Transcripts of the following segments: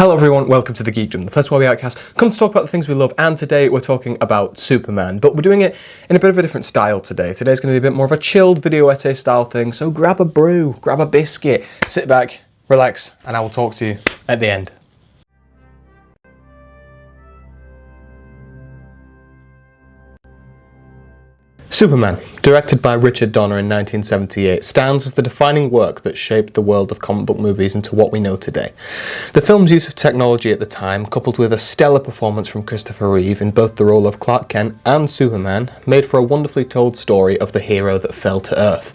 Hello everyone, welcome to The Geekdom, the place where we outcast come to talk about the things we love, and today we're talking about Superman, but we're doing it in a bit of a different style today. Today's going to be a bit more of a chilled video essay style thing, so grab a brew, grab a biscuit, sit back, relax, and I will talk to you at the end. Superman, directed by Richard Donner in 1978, stands as the defining work that shaped the world of comic book movies into what we know today. The film's use of technology at the time, coupled with a stellar performance from Christopher Reeve in both the role of Clark Kent and Superman, made for a wonderfully told story of the hero that fell to Earth.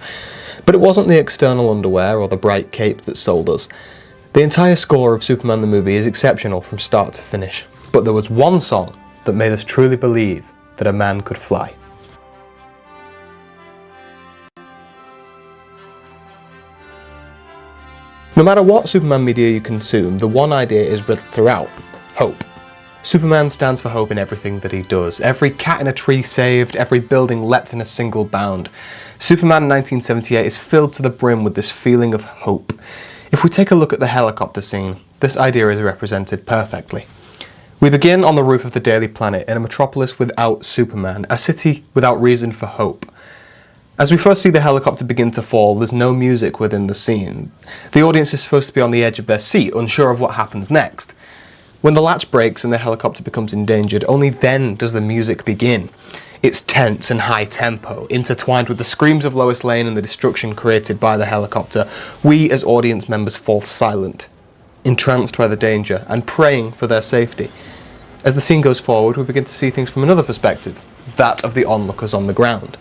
But it wasn't the external underwear or the bright cape that sold us. The entire score of Superman the movie is exceptional from start to finish, but there was one song that made us truly believe that a man could fly. No matter what Superman media you consume, the one idea is riddled throughout: hope. Superman stands for hope in everything that he does. Every cat in a tree saved, every building leapt in a single bound. Superman 1978 is filled to the brim with this feeling of hope. If we take a look at the helicopter scene, this idea is represented perfectly. We begin on the roof of the Daily Planet in a metropolis without Superman, a city without reason for hope. As we first see the helicopter begin to fall, there's no music within the scene. The audience is supposed to be on the edge of their seat, unsure of what happens next. When the latch breaks and the helicopter becomes endangered, only then does the music begin. It's tense and high tempo, intertwined with the screams of Lois Lane and the destruction created by the helicopter. We as audience members fall silent, entranced by the danger and praying for their safety. As the scene goes forward, we begin to see things from another perspective, that of the onlookers on the ground.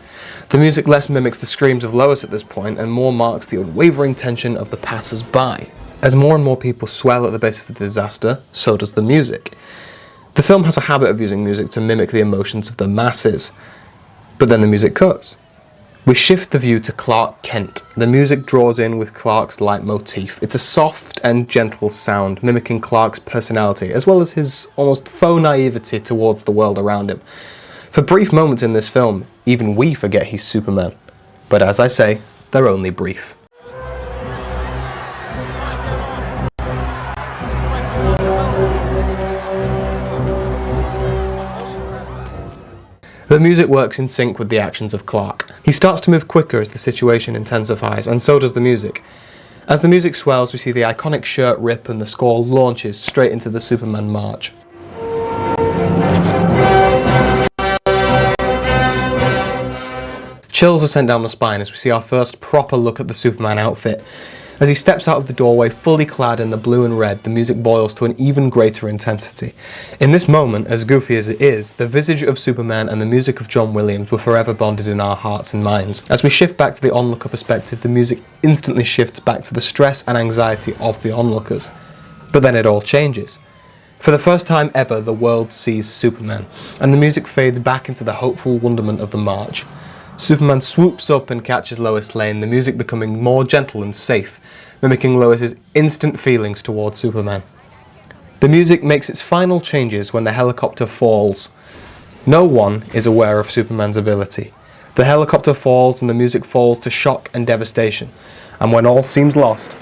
The music less mimics the screams of Lois at this point and more marks the unwavering tension of the passers-by. As more and more people swell at the base of the disaster, so does the music. The film has a habit of using music to mimic the emotions of the masses, but then the music cuts. We shift the view to Clark Kent. The music draws in with Clark's leitmotif. It's a soft and gentle sound, mimicking Clark's personality, as well as his almost faux naivety towards the world around him. For brief moments in this film, even we forget he's Superman. But as I say, they're only brief. The music works in sync with the actions of Clark. He starts to move quicker as the situation intensifies, and so does the music. As the music swells, we see the iconic shirt rip and the score launches straight into the Superman march. Chills are sent down the spine as we see our first proper look at the Superman outfit. As he steps out of the doorway fully clad in the blue and red, the music boils to an even greater intensity. In this moment, as goofy as it is, the visage of Superman and the music of John Williams were forever bonded in our hearts and minds. As we shift back to the onlooker perspective, the music instantly shifts back to the stress and anxiety of the onlookers. But then it all changes. For the first time ever, the world sees Superman, and the music fades back into the hopeful wonderment of the march. Superman swoops up and catches Lois Lane, the music becoming more gentle and safe, mimicking Lois's instant feelings towards Superman. The music makes its final changes when the helicopter falls. No one is aware of Superman's ability. The helicopter falls and the music falls to shock and devastation. And when all seems lost,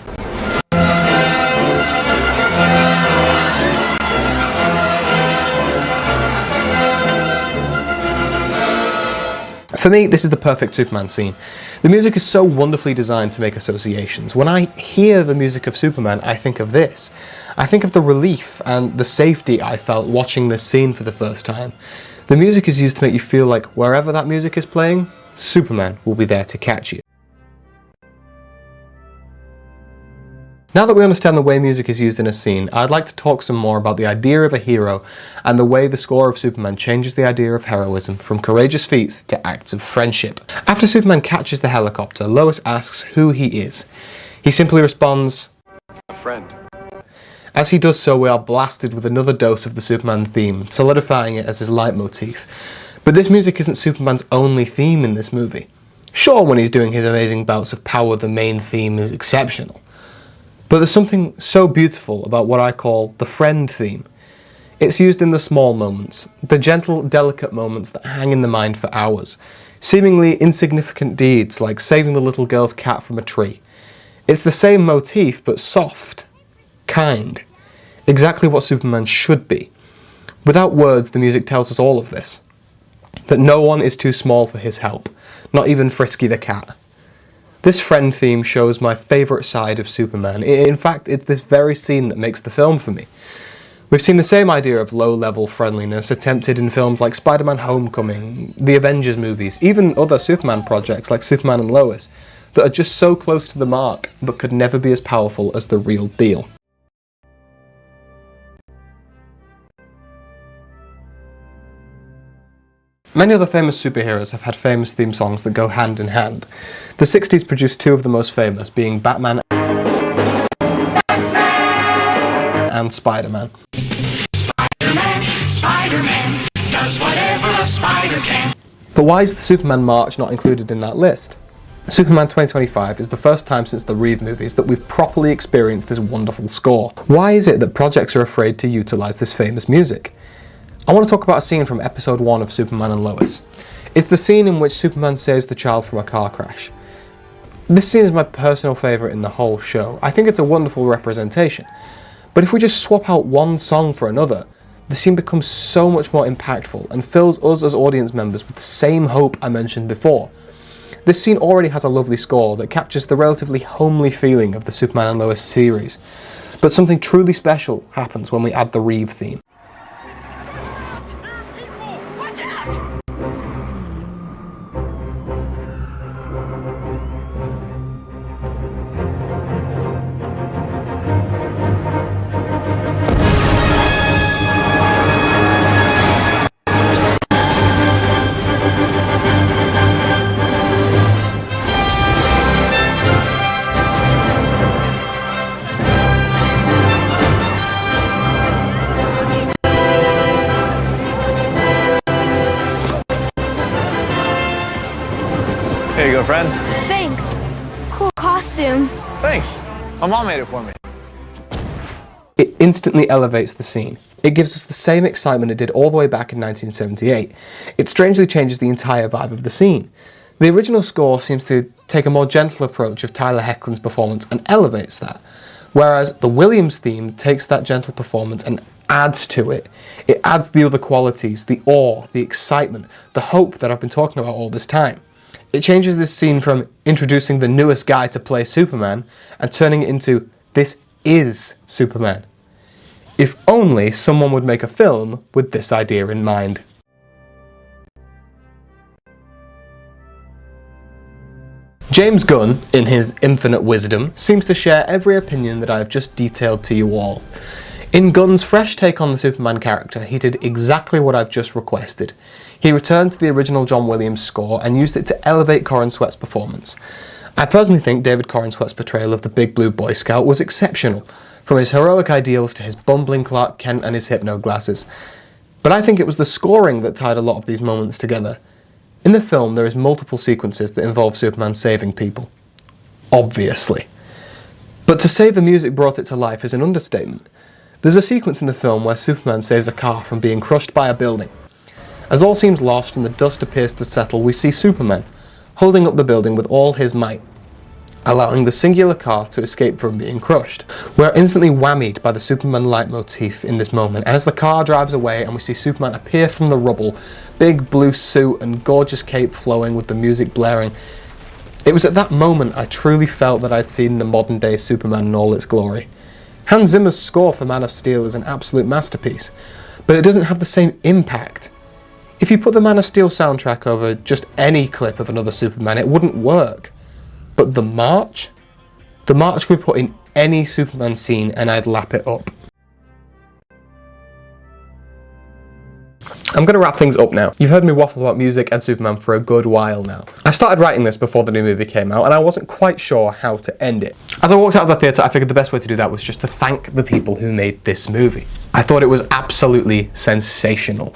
for me, this is the perfect Superman scene. The music is so wonderfully designed to make associations. When I hear the music of Superman, I think of this. I think of the relief and the safety I felt watching this scene for the first time. The music is used to make you feel like wherever that music is playing, Superman will be there to catch you. Now that we understand the way music is used in a scene, I'd like to talk some more about the idea of a hero and the way the score of Superman changes the idea of heroism from courageous feats to acts of friendship. After Superman catches the helicopter, Lois asks who he is. He simply responds, "A friend." As he does so, we are blasted with another dose of the Superman theme, solidifying it as his leitmotif. But this music isn't Superman's only theme in this movie. Sure, when he's doing his amazing bouts of power, the main theme is exceptional. But there's something so beautiful about what I call the friend theme. It's used in the small moments, the gentle, delicate moments that hang in the mind for hours, seemingly insignificant deeds like saving the little girl's cat from a tree. It's the same motif, but soft, kind. exactly what Superman should be. Without words, the music tells us all of this. That no one is too small for his help, not even Frisky the cat. This friend theme shows my favourite side of Superman. In fact, it's this very scene that makes the film for me. We've seen the same idea of low-level friendliness attempted in films like Spider-Man Homecoming, the Avengers movies, even other Superman projects like Superman and Lois, that are just so close to the mark, but could never be as powerful as the real deal. Many other famous superheroes have had famous theme songs that go hand in hand. The 60s produced two of the most famous, being Batman and Spider-Man. Spider-Man does whatever a spider can. But why is the Superman March not included in that list? Superman 2025 is the first time since the Reeve movies that we've properly experienced this wonderful score. Why is it that projects are afraid to utilise this famous music? I want to talk about a scene from episode 1 of Superman and Lois. It's the scene in which Superman saves the child from a car crash. This scene is my personal favourite in the whole show. I think it's a wonderful representation. But if we just swap out one song for another, the scene becomes so much more impactful and fills us as audience members with the same hope I mentioned before. This scene already has a lovely score that captures the relatively homely feeling of the Superman and Lois series. But something truly special happens when we add the Reeve theme. Here you go, friend. Thanks. Cool costume. Thanks. My mom made it for me. It instantly elevates the scene. It gives us the same excitement it did all the way back in 1978. It strangely changes the entire vibe of the scene. The original score seems to take a more gentle approach of Tyler Hoechlin's performance and elevates that, whereas the Williams theme takes that gentle performance and adds to it. It adds the other qualities, the awe, the excitement, the hope that I've been talking about all this time. It changes this scene from introducing the newest guy to play Superman and turning it into, this is Superman. If only someone would make a film with this idea in mind. James Gunn, in his infinite wisdom, seems to share every opinion that I have just detailed to you all. In Gunn's fresh take on the Superman character, he did exactly what I've just requested. He returned to the original John Williams score and used it to elevate Corrin Sweat's performance. I personally think David Corrin Sweat's portrayal of the Big Blue Boy Scout was exceptional, from his heroic ideals to his bumbling Clark Kent and his hypno glasses. But I think it was the scoring that tied a lot of these moments together. In the film, there is multiple sequences that involve Superman saving people. Obviously. But to say the music brought it to life is an understatement. There's a sequence in the film where Superman saves a car from being crushed by a building. As all seems lost and the dust appears to settle, we see Superman holding up the building with all his might, allowing the singular car to escape from being crushed. We're instantly whammied by the Superman leitmotif in this moment, and as the car drives away and we see Superman appear from the rubble, big blue suit and gorgeous cape flowing with the music blaring, it was at that moment I truly felt that I'd seen the modern day Superman in all its glory. Hans Zimmer's score for Man of Steel is an absolute masterpiece, but it doesn't have the same impact. If you put the Man of Steel soundtrack over just any clip of another Superman, it wouldn't work. But the march could be put in any Superman scene and I'd lap it up. I'm going to wrap things up now. You've heard me waffle about music and Superman for a good while now. I started writing this before the new movie came out and I wasn't quite sure how to end it. As I walked out of the theatre, I figured the best way to do that was just to thank the people who made this movie. I thought it was absolutely sensational.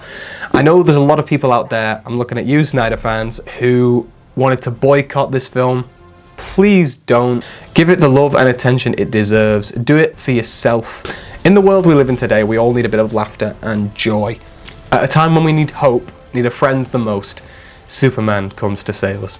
I know there's a lot of people out there, I'm looking at you Snyder fans, who wanted to boycott this film. Please don't. Give it the love and attention it deserves. Do it for yourself. In the world we live in today, we all need a bit of laughter and joy. At a time when we need hope, need a friend the most, Superman comes to save us.